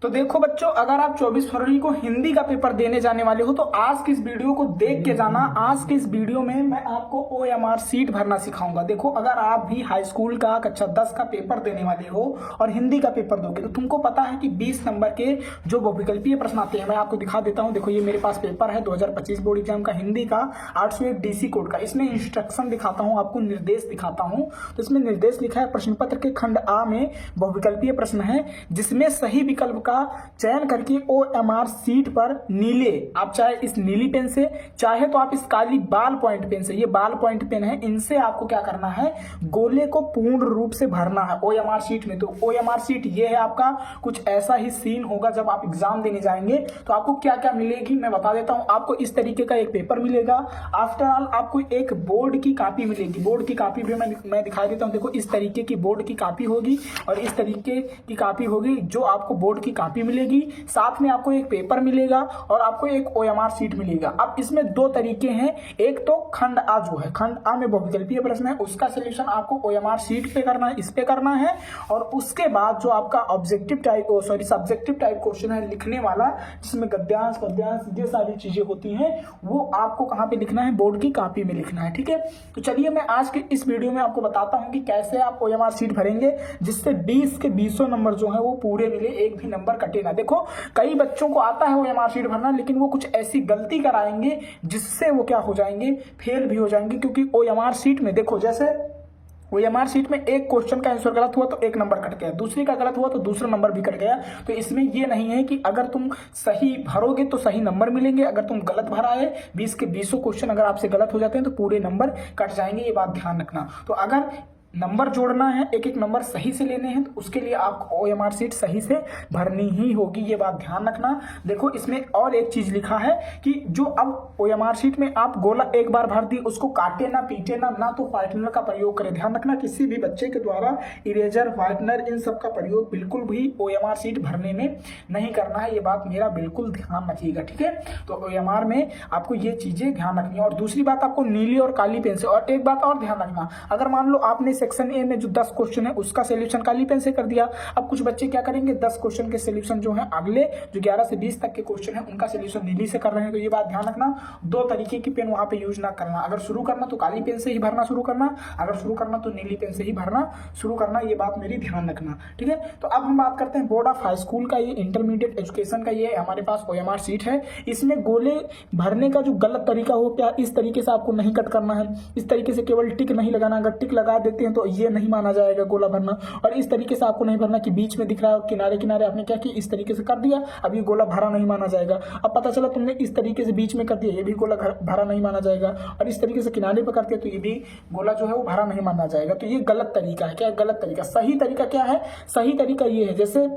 तो देखो बच्चों, अगर आप 24 फरवरी को हिंदी का पेपर देने जाने वाले हो तो आज की इस वीडियो को देख के जाना। आज के इस वीडियो में मैं आपको OMR सीट भरना सिखाऊंगा। देखो, अगर आप भी हाई स्कूल का कक्षा 10 का पेपर देने वाले हो और हिंदी का पेपर दोगे तो तुमको पता है कि 20 नंबर के जो बहुविकल्पीय प्रश्न आते हैं, मैं आपको दिखा देता हूं। देखो, ये मेरे पास पेपर है 2025 बोर्ड एग्जाम का हिंदी का 801 DC कोड का। इसमें इंस्ट्रक्शन दिखाता हूँ, आपको निर्देश दिखाता हूँ। तो इसमें निर्देश लिखा है, प्रश्न पत्र के खंड आ में बहुविकल्पीय प्रश्न है जिसमें सही विकल्प का चयन करके OMR सीट पर नीले, आप चाहे इस नीली पेन से, चाहे तो आप इस काली बाल पॉइंट पेन से, ये बाल पॉइंट पेन है, इनसे आपको क्या करना है, गोले को पूर्ण रूप से भरना है OMR सीट में। तो OMR सीट ये है आपका, कुछ ऐसा ही सीन होगा जब आप एग्जाम देने जाएंगे। तो आपको क्या क्या मिलेगी मैं बता देता हूं। आपको इस तरीके का एक पेपर मिलेगा। आफ्टर ऑल आपको एक बोर्ड की कॉपी मिलेगी। बोर्ड की कॉपी भी मैं दिखा देता हूं। देखो, इस तरीके की बोर्ड की कॉपी होगी और इस तरीके की कॉपी होगी जो आपको बोर्ड की कॉपी मिलेगी। साथ में आपको एक पेपर मिलेगा और आपको एक OMR सीट मिलेगा। अब इसमें दो तरीके हैं। एक तो खंड आ जो है, खंड आ में बहुविकल्पीय प्रश्न है, उसका सोल्यूशन आपको OMR सीट पे करना है, इस पे करना है। और उसके बाद जो आपका objective type subjective type question है लिखने वाला, जिसमें गद्यांश पद्यांश ये सारी चीजें होती हैं, वो आपको कहां पे लिखना है, बोर्ड की कॉपी में लिखना है। ठीक है, तो चलिए मैं आज के इस वीडियो में आपको बताता हूं कि कैसे आप OMR सीट भरेंगे जिससे 20 के 20 नंबर जो है वो पूरे मिले, एक भी नंबर कटे ना। देखो, कई बच्चों को आता है OMR सीट भरना, लेकिन वो कुछ ऐसी गलती कराएंगे जिससे वो क्या हो जाएंगे, फेल भी हो जाएंगे। क्योंकि OMR सीट में देखो, जैसे OMR सीट में एक क्वेश्चन का आंसर गलत हुआ तो एक नंबर कट गया, दूसरे का गलत हुआ तो दूसरा नंबर भी कट गया। तो इसमें ये नहीं है कि अगर तुम सही भरोगे तो सही नंबर मिलेंगे, अगर तुम गलत भरा है 20 के 20 क्वेश्चन अगर आपसे गलत हो जाते हैं तो पूरे नंबर कट जाएंगे। ये बात ध्यान रखना। तो अगर नंबर जोड़ना है, एक एक नंबर सही से लेने हैं, तो उसके लिए आपको OMR सीट सही से भरनी ही होगी। ये बात ध्यान रखना। देखो, इसमें और एक चीज लिखा है कि जो अब OMR सीट में आप गोला एक बार भर दी, उसको काटे ना, पीटे ना तो व्हाइटनर का प्रयोग करें। ध्यान रखना, किसी भी बच्चे के द्वारा इरेजर, व्हाइटनर इन सब का प्रयोग बिल्कुल भी OMR सीट भरने में नहीं करना है। ये बात मेरा बिल्कुल ध्यान रखिएगा। ठीक है, तो OMR में आपको ये चीजें ध्यान रखनी है। और दूसरी बात, आपको नीली और काली पेन से, और एक बात और ध्यान रखना, अगर मान लो आपने सेक्शन ए में जो 10 क्वेश्चन है उसका सोल्यूशन काली पेन से कर दिया, अब कुछ बच्चे क्या करेंगे, 10 क्वेश्चन के सोल्यूशन जो है अगले जो 11 से 20 तक के क्वेश्चन है उनका सोल्यूशन नीली से कर रहे हैं। तो ये बात ध्यान रखना, दो तरीके की पेन वहां पे यूज ना करना। अगर शुरू करना तो काली पेन से ही भरना शुरू करना, अगर शुरू करना तो नीली पेन से ही भरना शुरू करना। ये बात मेरी ध्यान रखना। ठीक है, तो अब हम बात करते हैं बोर्ड ऑफ हाई स्कूल का, ये इंटरमीडिएट एजुकेशन का, ये हमारे पास OMR सीट है। इसमें गोले भरने का जो गलत तरीका हो, क्या इस तरीके से आपको नहीं कट करना है, इस तरीके से केवल टिक नहीं लगाना। अगर टिक लगा देते हैं तो ये नहीं माना जाएगा गोला भरना। और इस तरीके से आपको नहीं भरना कि बीच में दिख रहा है किनारे किनारे आपने क्या किया, इस तरीके से कर दिया, अब ये गोला भरा नहीं माना जाएगा। अब पता चला तुमने इस तरीके से बीच में कर दिया, ये भी गोला भरा नहीं माना जाएगा। और इस तरीके से किनारे पर करते तो ये भी गोला जो है वो भरा नहीं माना जाएगा। तो ये गलत तरीका है। क्या गलत तरीका? सही तरीका क्या है? सही तरीका ये है, जैसे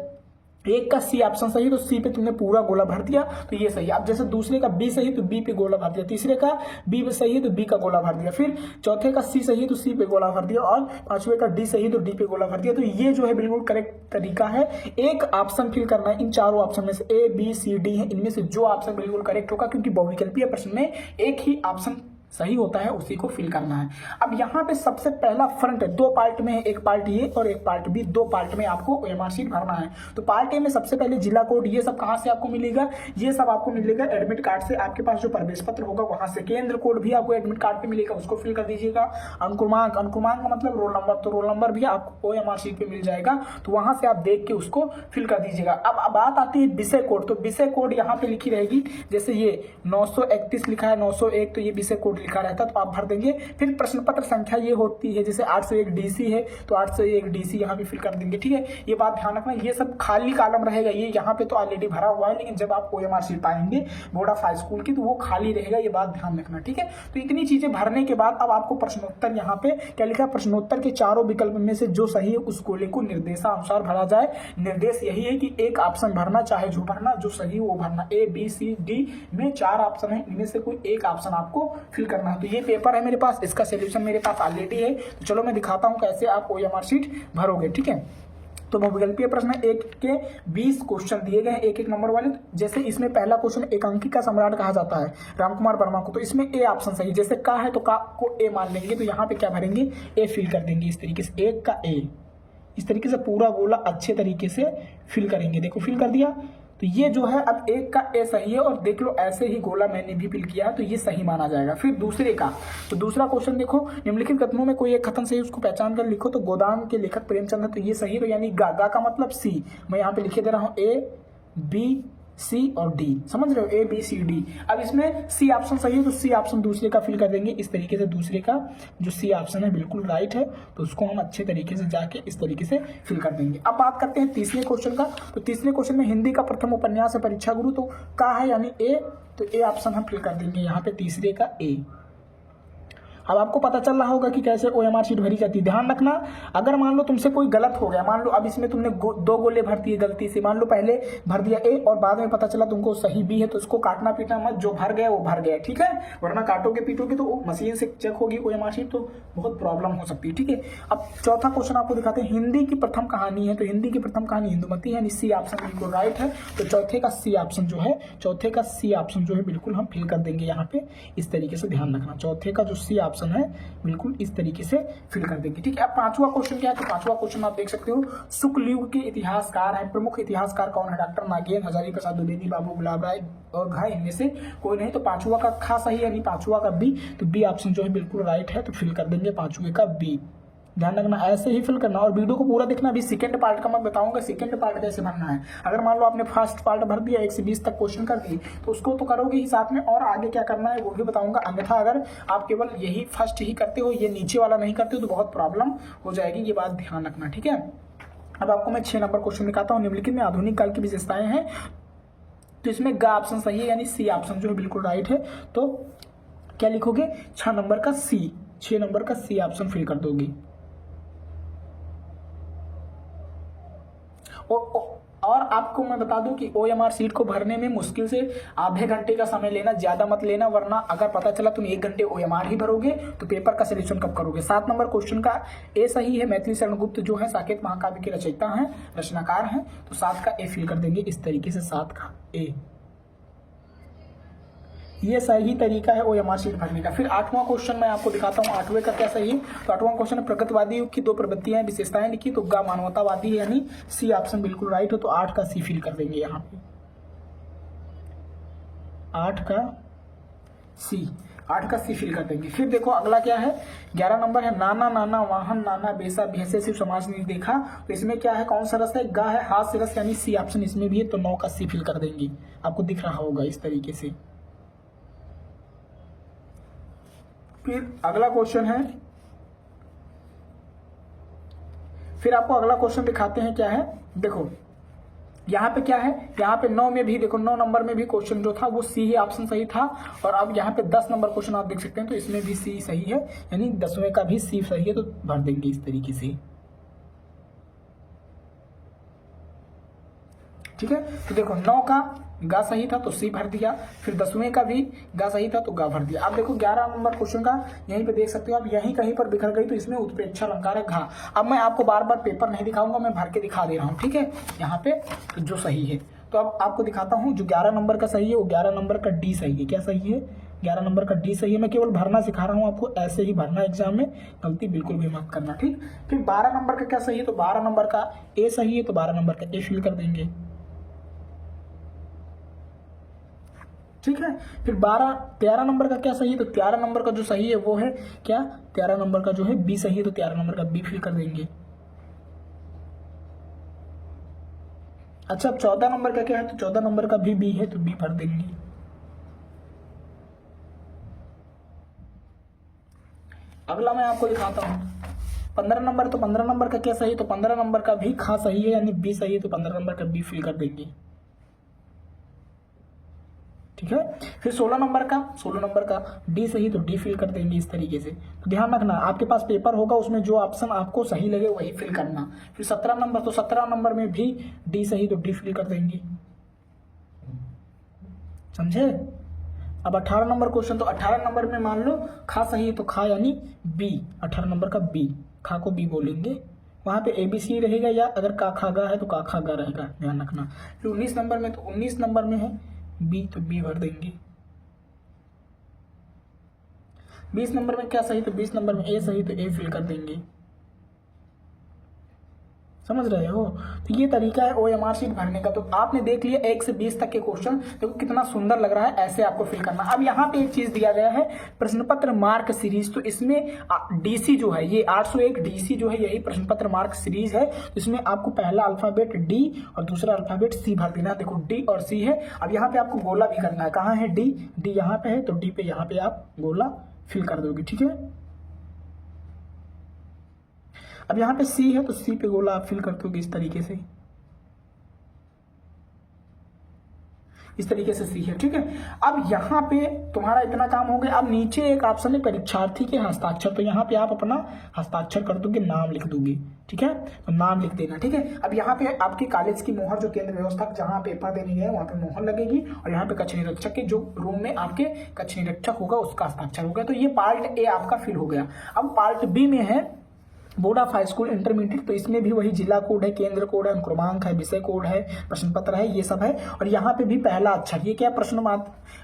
एक का C ऑप्शन सही तो C पे तुमने पूरा गोला भर दिया तो ये सही। अब जैसे दूसरे का B सही तो B पे गोला भर दिया, तीसरे का B पे सही है तो B का गोला भर दिया, फिर चौथे का C सही है तो C पे गोला भर दिया, और पांचवे का D सही है तो D पे गोला भर दिया। तो ये जो है बिल्कुल करेक्ट तरीका है। एक ऑप्शन फिल करना है इन चारों ऑप्शन में से, A B C D है, इनमें से जो ऑप्शन बिल्कुल करेक्ट होगा, क्योंकि बहुविकल्पीय प्रश्न में एक ही ऑप्शन सही होता है, उसी को फिल करना है। अब यहाँ पे सबसे पहला फ्रंट है, दो पार्ट में है, एक पार्ट ये और एक पार्ट बी, दो पार्ट में आपको OMR सीट भरना है। तो पार्ट ए में सबसे पहले जिला कोड, ये सब कहाँ से आपको मिलेगा, ये सब आपको मिलेगा एडमिट कार्ड से। आपके पास जो प्रवेश पत्र होगा वहां से। केंद्र कोड भी आपको एडमिट कार्ड पे मिलेगा, उसको फिल कर दीजिएगा। अंकुमांक, अंकुमांक का मतलब रोल नंबर, तो रोल नंबर भी आपको OMR सीट पे मिल जाएगा, तो वहां से आप देख के उसको फिल कर दीजिएगा। अब बात आती है विषय कोड, तो विषय कोड यहाँ पे लिखी रहेगी, जैसे ये 931 लिखा है, 901 तो ये विषय कोड लिखा रहता है, तो आप भर देंगे। फिर प्रश्न पत्र संख्या ये होती है, जैसे 801 DC है तो 801 DC यहाँ पे फिल कर देंगे। ठीक है, ये बात ध्यान रखना। ये सब खाली कॉलम रहेगा, ये यहाँ पे तो ऑलरेडी भरा हुआ है, लेकिन जब आप OMR सीट पाएंगे बोर्ड ऑफ हाई स्कूल की तो वो खाली रहेगा, ये बात ध्यान रखना। ठीक है, तो इतनी चीजें भरने के बाद अब आपको प्रश्नोत्तर, यहाँ पे क्या लिखा, प्रश्नोत्तर के चारों विकल्प में से जो सही है उस गोले को निर्देशानुसार भरा जाए। निर्देश यही है कि एक ऑप्शन भरना, चाहे जो भरना, जो सही वो भरना। A B C D में 4 ऑप्शन है, इनमें से कोई एक ऑप्शन आपको फिल करना है। तो ये पेपर है मेरे पास, इसका सोल्यूशन मेरे पास ऑलरेडी है। तो चलो मैं दिखाता हूं कैसे आप OMR सीट भरोगे। ठीक है, तो बहुविकल्पीय प्रश्न एक के 20 क्वेश्चन दिए गए हैं, एक एक नंबर वाले। जैसे इसमें पहला क्वेश्चन एकांकी का सम्राट कहा जाता है रामकुमार वर्मा को, तो इसमें A ऑप्शन सही। जैसे का है तो का को A मान लेंगे, तो यहाँ पे क्या भरेंगे, A फिल कर देंगे इस तरीके से, एक का A, इस तरीके से पूरा गोला अच्छे तरीके से फिल करेंगे। देखो फिल कर दिया, तो ये जो है अब एक का ए सही है, और देख लो ऐसे ही गोला मैंने भी फिल किया है तो ये सही माना जाएगा। फिर दूसरे का, तो दूसरा क्वेश्चन देखो, निम्नलिखित कथनों में कोई एक कथन सही उसको पहचान कर लिखो। तो गोदान के लेखक प्रेमचंद है, तो ये सही है, तो यानी गा का मतलब सी, मैं यहाँ पे लिखे दे रहा हूँ ए बी सी और डी, समझ रहे हो, ए बी सी डी। अब इसमें सी ऑप्शन सही है तो सी ऑप्शन दूसरे का फिल कर देंगे इस तरीके से। दूसरे का जो सी ऑप्शन है बिल्कुल राइट है, तो उसको हम अच्छे तरीके से जाके इस तरीके से फिल कर देंगे। अब बात करते हैं तीसरे क्वेश्चन का। तो तीसरे क्वेश्चन में हिंदी का प्रथम उपन्यास है परीक्षा गुरु, तो का है यानी ए, तो ए ऑप्शन हम फिल कर देंगे यहाँ पे तीसरे का ए। अब आपको पता चल रहा होगा कि कैसे OMR शीट भरी जाती है। ध्यान रखना, अगर मान लो तुमसे कोई गलत हो गया, मान लो अब इसमें तुमने दो गोले भर दिए गलती से, मान लो पहले भर दिया ए और बाद में पता चला तुमको सही बी है, तो इसको काटना पीटना मत, जो भर गया वो भर गया, ठीक है, वरना काटोगे पीटोगे तो मशीन से चेक होगी OMR शीट, तो बहुत प्रॉब्लम हो सकती है, ठीक है। अब चौथा क्वेश्चन आपको दिखाते हैं, हिंदी की प्रथम कहानी है, तो हिंदी की प्रथम कहानी इंदुमती है, सी ऑप्शन बिल्कुल राइट है, तो चौथे का सी ऑप्शन जो है, चौथे का सी ऑप्शन जो है बिल्कुल हम फिल कर देंगे यहाँ पे इस तरीके से। ध्यान रखना, चौथे का जो सी ऑप्शन है बिल्कुल इस तरीके से फिल कर देंगे, ठीक है। अब पांचवा क्वेश्चन क्या है, तो पांचवा क्वेश्चन आप देख सकते हो, शुक्ल युग के इतिहासकार हैं, प्रमुख इतिहासकार कौन है, डॉक्टर नागेंद्र, हजारी प्रसाद द्विवेदी, बाबू गुलाब राय और घा, इनमें से कोई नहीं। तो पांचवा का खा सही है, यानी पांचवा का बी, तो बी ऑप्शन जो है बिल्कुल राइट है, तो फिल कर देंगे पांचवे का बी। ध्यान रखना, ऐसे ही फिल करना और वीडियो को पूरा देखना। अभी सेकंड पार्ट का मैं बताऊंगा सेकंड पार्ट कैसे भरना है। अगर मान लो आपने फर्स्ट पार्ट भर दिया 1 से 20 तक क्वेश्चन कर दिए, तो उसको तो करोगे ही साथ में, और आगे क्या करना है वो भी बताऊंगा। अन्यथा अगर आप केवल यही फर्स्ट ही करते हो, ये नीचे वाला नहीं करते हो, तो बहुत प्रॉब्लम हो जाएगी, ये बात ध्यान रखना, ठीक है। अब आपको मैं 6 नंबर क्वेश्चन दिखाता हूँ, निम्नलिखित में आधुनिक काल की विशेषताएं हैं, तो इसमें गा ऑप्शन सही है, यानी सी ऑप्शन जो है बिल्कुल राइट है। तो क्या लिखोगे, 6 नंबर का सी, 6 नंबर का सी ऑप्शन फिल कर दोगे। और आपको मैं बता दूं कि OMR शीट को भरने में मुश्किल से आधे घंटे का समय लेना, ज्यादा मत लेना, वरना अगर पता चला तुम 1 घंटे OMR ही भरोगे तो पेपर का सिलेक्शन कब करोगे। 7 नंबर क्वेश्चन का ए सही है, मैथिली शरण गुप्त जो है साकेत महाकाव्य के रचयिता हैं, रचनाकार हैं, तो 7 का ए फिल कर देंगे इस तरीके से, 7 का ए, ये सही तरीका है OMR शीट भरने का। फिर 8वां क्वेश्चन मैं आपको दिखाता हूँ, 8वें का क्या सही है। तो 8वां क्वेश्चन, प्रगतिवादी युग की 2 प्रवृत्तियां विशेषताएं लिखी, तो गा मानवतावादी है, यानी सी ऑप्शन बिल्कुल राइट हो, तो 8 का सी फिल कर देंगे यहाँ पे, 8 का सी, 8 का सी फिल कर देंगे। फिर देखो अगला क्या है, 11 नंबर है, नाना नाना वाहन नाना बेसा भैंसे शिव समाज नहीं देखा, तो इसमें क्या है, कौन सा रस है, गा है, हास्य रस, यानी सी ऑप्शन इसमें भी है, तो 9 का सी फिल कर देंगे। आपको दिख रहा होगा इस तरीके से। फिर अगला क्वेश्चन है, फिर आपको अगला क्वेश्चन दिखाते हैं क्या है। देखो यहाँ पे क्या है, यहाँ पे 9 में भी देखो, 9 नंबर में भी क्वेश्चन जो था वो सी ही ऑप्शन सही था, और अब यहाँ पे 10 नंबर क्वेश्चन आप देख सकते हैं, तो इसमें भी सी सही है, यानी 10वें का भी सी सही है, तो भर देंगे इस तरीके से, ठीक है। तो देखो 9 का गा सही था तो सी भर दिया, फिर 10वें का भी गा सही था तो गा भर दिया। अब देखो 11 नंबर क्वेश्चन का यहीं पे देख सकते हो आप, यहीं कहीं पर बिखर गई, तो इसमें उत्प्रेक्षा अलंकार है घा। अब मैं आपको बार बार पेपर नहीं दिखाऊंगा, मैं भर के दिखा दे रहा हूँ, ठीक है, यहाँ पे तो जो सही है। तो अब आपको दिखाता हूँ, जो 11 नंबर का सही है वो 11 नंबर का डी सही है। क्या सही है, 11 नंबर का डी सही है। मैं केवल भरना सिखा रहा हूँ आपको, ऐसे ही भरना एग्जाम में, गलती बिल्कुल भी मत करना, ठीक। फिर 12 नंबर का क्या सही है, तो 12 नंबर का ए सही है, तो 12 नंबर का ए फिल कर देंगे, ठीक है। फिर 13 नंबर का क्या सही है, तो 13 नंबर का जो सही है वो है क्या, 13 नंबर का जो है बी सही है, तो 13 नंबर का बी फिल कर देंगे। अच्छा, अब 14 नंबर का क्या है, तो 14 नंबर का भी बी है, तो बी भर देंगे। अगला मैं आपको दिखाता हूं 15 नंबर, तो 15 नंबर का क्या सही है, तो 15 नंबर का भी खा सही है, यानी बी सही है, तो 15 नंबर का बी फिल कर देंगे, ठीक है। फिर 16 नंबर का डी सही, तो डी फिल कर देंगे इस तरीके से। तो ध्यान रखना, आपके पास पेपर होगा, उसमें जो ऑप्शन आपको सही लगे वही फिल करना। फिर 17 नंबर, तो 17 नंबर में भी डी सही, तो डी फिल कर देंगे, समझे। अब 18 नंबर क्वेश्चन, तो 18 नंबर में मान लो खा सही है, तो खा यानी बी, 18 नंबर का बी, खा को बी बोलेंगे, वहां पे ABC रहेगा, या अगर का खा गा है तो का खा गा रहेगा, ध्यान रखना। फिर 19 नंबर में, तो 19 नंबर में है बी, तो बी भर देंगे। 20 नंबर में क्या सही, तो 20 नंबर में ए सही, तो ए फिल कर देंगे। समझ रहे हो। तो ये तरीका है OMR शीट भरने का। तो आपने देख लिया 1 से 20 तक के क्वेश्चन, देखो कितना सुंदर लग रहा है, ऐसे आपको फिल करना। अब यहाँ पे एक चीज दिया गया है प्रश्न पत्र मार्क सीरीज। तो इसमें डीसी जो है, ये 801 डीसी जो है यही प्रश्न पत्र मार्क सीरीज है। तो इसमें आपको पहला अल्फाबेट डी और दूसरा अल्फाबेट सी भर देना। देखो डी और सी है। अब यहाँ पे आपको गोला भी करना है। कहाँ है डी? डी यहाँ पे है, तो डी पे यहाँ पे आप गोला फिल कर दोगे, ठीक है। अब यहाँ पे सी है, तो सी पे गोला आप फिल कर दोगे इस तरीके से, इस तरीके से सी है, ठीक है। अब यहाँ पे तुम्हारा इतना काम हो गया। अब नीचे एक ऑप्शन है परीक्षार्थी के हस्ताक्षर, तो यहाँ पे आप अपना हस्ताक्षर कर दोगे, नाम लिख दोगे, ठीक है। तो नाम लिख देना, ठीक है। अब यहाँ पे आपके कॉलेज की मोहर, जो केंद्र व्यवस्था जहाँ पेपर देने गए वहाँ पे मोहर लगेगी, और यहाँ पे कक्ष निरीक्षक के जो रूम में आपके कक्ष निरीक्षक होगा उसका हस्ताक्षर होगा। तो ये पार्ट ए आपका फिल हो गया। अब पार्ट बी में है board of high school intermediate. तो इसमें भी वही जिला कोड है, केंद्र कोड है, क्रमांक है, विषय कोड है, प्रश्न पत्र है, ये सब है। और यहाँ पे भी पहला अक्षर, ये क्या प्रश्न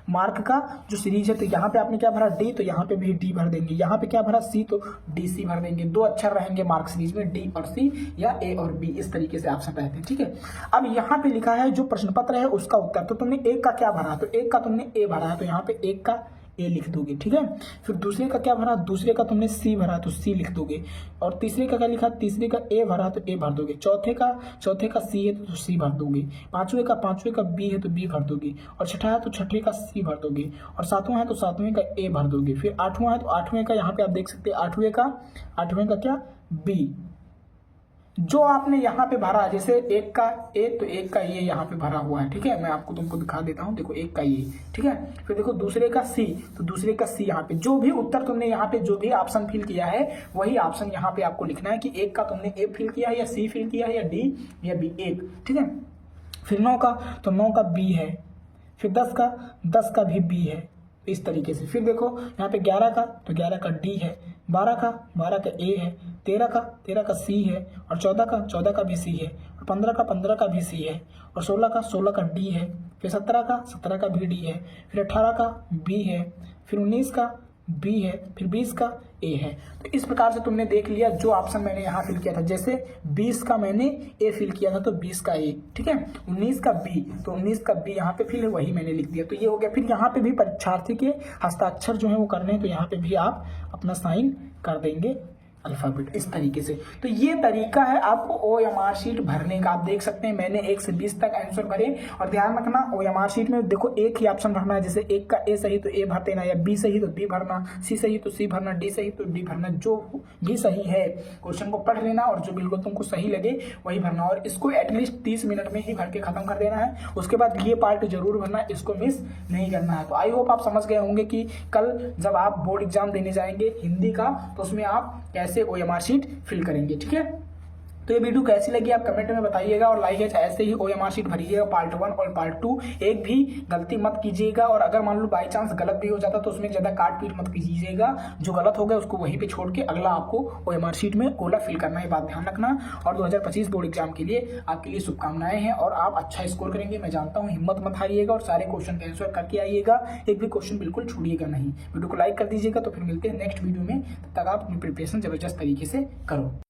मार्क का जो सीरीज है, तो यहाँ पे आपने क्या भरा डी, तो यहाँ पे भी डी भर देंगे। यहाँ पे क्या भरा सी, तो डी सी भर देंगे। 2 अक्षर रहेंगे मार्क सीरीज में, डी और सी या ए और बी, इस तरीके से ऑप्शन रहते हैं, ठीक है। अब यहाँ पे लिखा है जो प्रश्न पत्र है उसका उत्तर। तो तुमने एक का क्या भरा, तो एक का तुमने ए भरा है, तो यहाँ पे एक का ए लिख दोगे, ठीक है। फिर दूसरे का क्या भरा, दूसरे का तुमने सी भरा, तो सी लिख दोगे। और तीसरे का क्या लिखा, तीसरे का ए भरा, तो ए भर दोगे। चौथे का सी है, तो सी भर दोगे। पांचवे का बी है, तो बी भर दोगे। और छठा है तो छठे का सी भर दोगे। और सातवां है तो सातवें का ए भर दोगे। फिर आठवां है तो आठवें का, यहाँ पे आप देख सकते हैं आठवें का क्या, बी। जो आपने यहाँ पे भरा, जैसे एक का ए, तो एक का ये यहाँ पे भरा हुआ है, ठीक है। मैं आपको तुमको दिखा देता हूँ, देखो एक का ये, ठीक है। फिर देखो दूसरे का सी, तो दूसरे का सी यहाँ पे, जो भी उत्तर तुमने यहाँ पे जो भी ऑप्शन फिल किया है वही ऑप्शन यहाँ पे आपको लिखना है कि एक का तुमने ए फिल किया है या सी फिल किया है या डी या बी, एक, ठीक है। फिर 9 का, तो 9 का बी है। फिर 10 का भी बी है, इस तरीके से। फिर देखो यहाँ पे 11 का, तो 11 का डी है। 12 का ए है। 13 का सी है। और 14 का भी सी है। और 15 का भी सी है। और 16 का डी है। फिर 17 का भी डी है। फिर 18 का बी है। फिर 19 का बी है। फिर 20 का ए है। तो इस प्रकार से तुमने देख लिया जो ऑप्शन मैंने यहाँ फिल किया था। जैसे 20 का मैंने ए फिल किया था, तो 20 का ए, ठीक है। 19 का बी, तो 19 का बी यहाँ पे फिल है, वही मैंने लिख दिया, तो ये हो गया। फिर यहाँ पे भी परीक्षार्थी के हस्ताक्षर जो है वो करने हैं, तो यहाँ पे भी आप अपना साइन कर देंगे अल्फाबेट, इस तरीके से। तो ये तरीका है आपको OMR शीट भरने का। आप देख सकते हैं मैंने 1 से 20 तक आंसर भरे। और ध्यान रखना OMR शीट में देखो एक ही ऑप्शन भरना है। जैसे एक का ए सही तो ए भर देना, या बी सही तो बी भरना, सी सही तो सी भरना, डी सही तो डी भरना। जो भी सही है क्वेश्चन को पढ़ लेना और जो बिल्कुल तुमको सही लगे वही भरना। और इसको एटलीस्ट 30 मिनट में ही भर के खत्म कर देना है। उसके बाद ये पार्ट जरूर भरना है, इसको मिस नहीं करना है। तो आई होप आप समझ गए होंगे कि कल जब आप बोर्ड एग्जाम देने जाएंगे हिंदी का, तो उसमें आप कैसे OMR शीट फिल करेंगे, ठीक है। तो ये वीडियो कैसी लगी आप कमेंट में बताइएगा। और लाइक है, ऐसे ही OMR शीट भरिएगा पार्ट 1 और पार्ट 2, एक भी गलती मत कीजिएगा। और अगर मान लो बाई चांस गलत भी हो जाता तो उसमें ज़्यादा काट पीट मत कीजिएगा। जो गलत हो गया उसको वहीं पे छोड़ के अगला आपको OMR शीट में गोला फिल करना है, बात ध्यान रखना। और 2025 बोर्ड एग्जाम के लिए आपके लिए शुभकामनाएं हैं और आप अच्छा स्कोर करेंगे, मैं जानता हूँ। हिम्मत मत हारिएगा और सारे क्वेश्चन का आंसर करके आइएगा, एक भी क्वेश्चन बिल्कुल छोड़िएगा नहीं। वीडियो को लाइक कर दीजिएगा। तो फिर मिलते हैं नेक्स्ट वीडियो में, तब तक आप अपनी प्रिपरेशन जबरदस्त तरीके से करो।